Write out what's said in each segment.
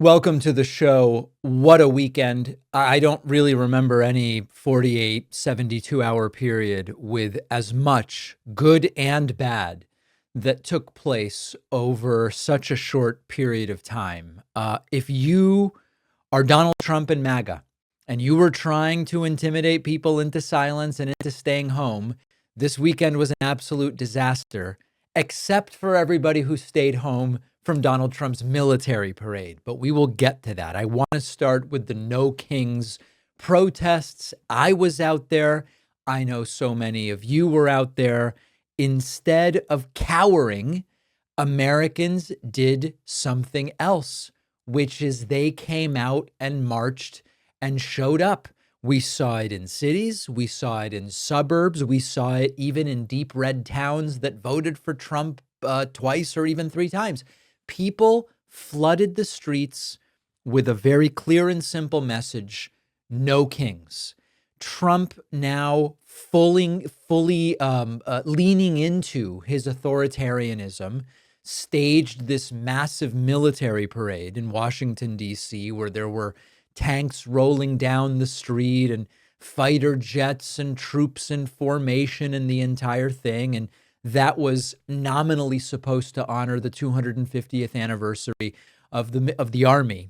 Welcome to the show. What a weekend. I don't really remember any 48, 72-hour period with as much good and bad that took place over such a short period of time. If you are Donald Trump and MAGA, and you were trying to intimidate people into silence and into staying home, this weekend was an absolute disaster, except for everybody who stayed home from Donald Trump's military parade. But we will get to that. I want to start with the No Kings protests. I was out there. I know so many of you were out there. Instead of cowering, Americans did something else, which is they came out and marched and showed up. We saw it in cities. We saw it in suburbs. We saw it even in deep red towns that voted for Trump twice or even three times. People flooded the streets with a very clear and simple message: no kings. Trump now fully leaning into his authoritarianism, staged this massive military parade in Washington, D.C., where there were tanks rolling down the street and fighter jets and troops in formation and the entire thing. And that was nominally supposed to honor the 250th anniversary of the Army.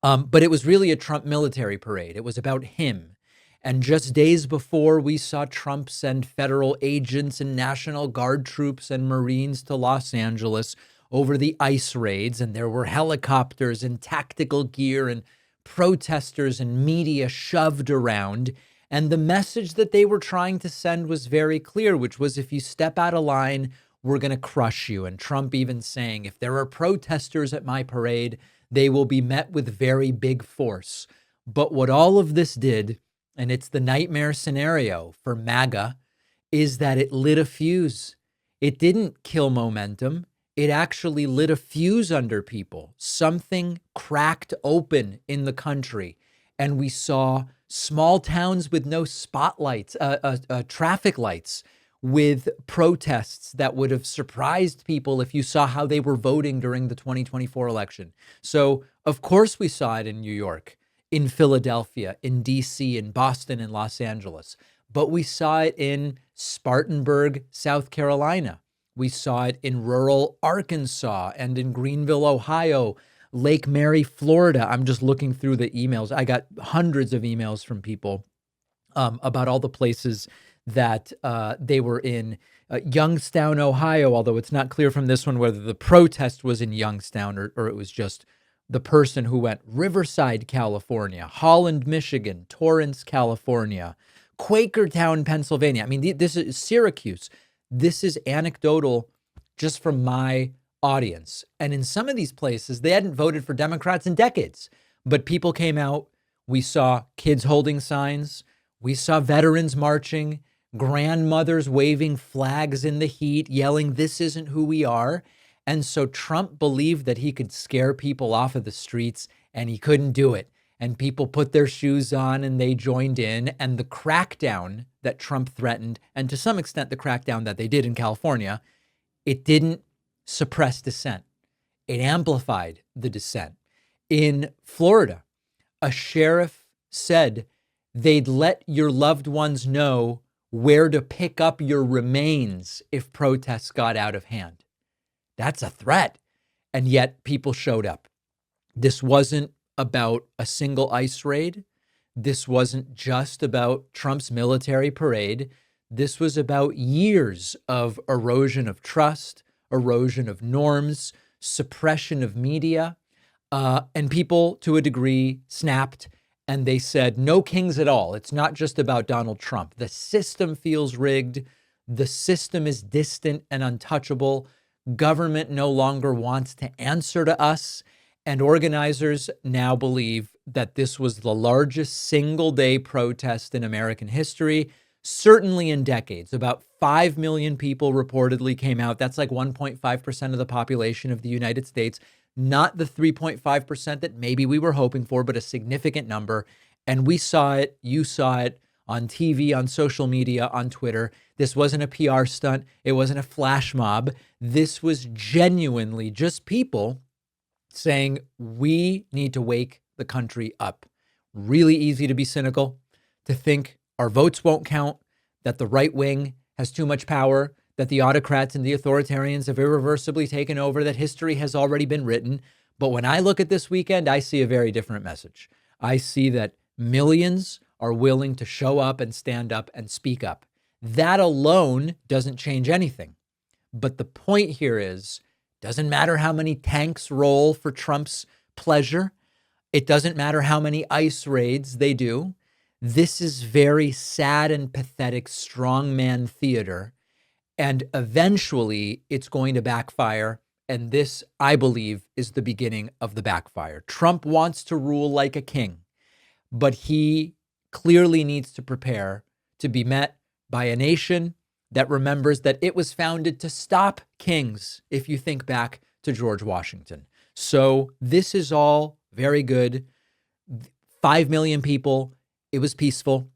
But it was really a Trump military parade. It was about him. And just days before, we saw Trump send federal agents and National Guard troops and Marines to Los Angeles over the ICE raids. And there were helicopters and tactical gear and protesters and media shoved around. And the message that they were trying to send was very clear, which was, if you step out of line, we're going to crush you. And Trump even saying, if there are protesters at my parade, they will be met with very big force. But what all of this did, and it's the nightmare scenario for MAGA, is that it lit a fuse. It didn't kill momentum. It actually lit a fuse under people. Something cracked open in the country, and we saw small towns with no spotlights, traffic lights, with protests that would have surprised people if you saw how they were voting during the 2024 election. So, of course, we saw it in New York, in Philadelphia, in DC, in Boston, in Los Angeles. But we saw it in Spartanburg, South Carolina. We saw it in rural Arkansas and in Greenville, Ohio, Lake Mary, Florida. I'm just looking through the emails. I got hundreds of emails from people about all the places that they were in. Youngstown, Ohio, although it's not clear from this one whether the protest was in Youngstown or it was just the person who went. Riverside, California, Holland, Michigan, Torrance, California, Quakertown, Pennsylvania. I mean, this is Syracuse. This is anecdotal just from my audience. And in some of these places, they hadn't voted for Democrats in decades, but people came out. We saw kids holding signs. We saw veterans marching, grandmothers waving flags in the heat, yelling, "This isn't who we are." And so Trump believed that he could scare people off of the streets, and he couldn't do it. And people put their shoes on and they joined in. And the crackdown that Trump threatened, and to some extent the crackdown that they did in California, it didn't suppress dissent. It amplified the dissent. In Florida, a sheriff said they'd let your loved ones know where to pick up your remains if protests got out of hand. That's a threat. And yet people showed up. This wasn't about a single ICE raid. This wasn't just about Trump's military parade. This was about years of erosion of trust, erosion of norms, suppression of media, and people, to a degree, snapped and they said, no kings at all. It's not just about Donald Trump. The system feels rigged. The system is distant and untouchable. Government no longer wants to answer to us. And organizers now believe that this was the largest single-day protest in American history, certainly in decades. About 5 million people reportedly came out. That's like 1.5% of the population of the United States, not the 3.5% that maybe we were hoping for, but a significant number. And we saw it, you saw it on TV, on social media, on Twitter. This wasn't a PR stunt. It wasn't a flash mob. This was genuinely just people saying we need to wake the country up. Really easy to be cynical, to think our votes won't count, that the right wing has too much power, that the autocrats and the authoritarians have irreversibly taken over, that history has already been written. But when I look at this weekend, I see a very different message. I see that millions are willing to show up and stand up and speak up. That alone doesn't change anything. But the point here is, doesn't matter how many tanks roll for Trump's pleasure. It doesn't matter how many ICE raids they do. This is very sad and pathetic strongman theater. And eventually it's going to backfire. And this, I believe, is the beginning of the backfire. Trump wants to rule like a king, but he clearly needs to prepare to be met by a nation that remembers that it was founded to stop kings, if you think back to George Washington. So this is all very good. 5 million people, it was peaceful.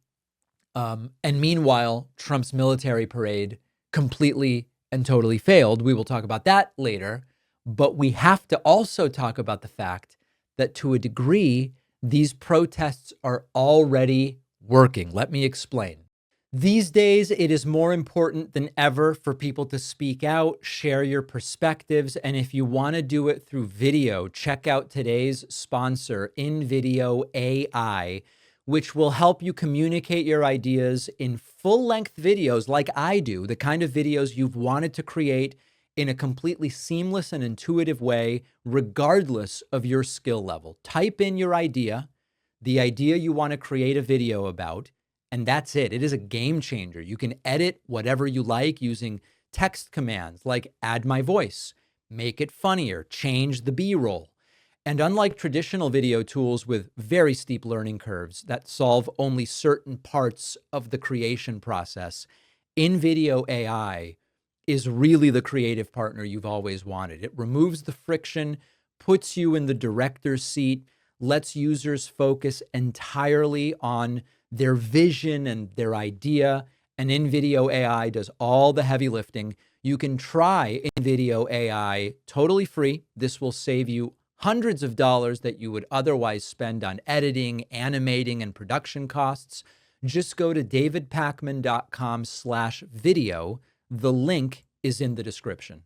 And meanwhile, Trump's military parade completely and totally failed. We will talk about that later. But we have to also talk about the fact that to a degree, these protests are already working. Let me explain. These days, it is more important than ever for people to speak out, share your perspectives, and if you want to do it through video, check out today's sponsor, Invideo AI, which will help you communicate your ideas in full-length videos like I do, the kind of videos you've wanted to create in a completely seamless and intuitive way, regardless of your skill level. Type in your idea, the idea you want to create a video about, and that's it. It is a game changer. You can edit whatever you like using text commands like add my voice, make it funnier, change the B-roll. And unlike traditional video tools with very steep learning curves that solve only certain parts of the creation process, Invideo AI is really the creative partner you've always wanted. It removes the friction, puts you in the director's seat, lets users focus entirely on their vision and their idea, and Invideo AI does all the heavy lifting. You can try Invideo AI totally free. This will save you hundreds of dollars that you would otherwise spend on editing, animating, and production costs. Just go to davidpakman.com/video. The link is in the description.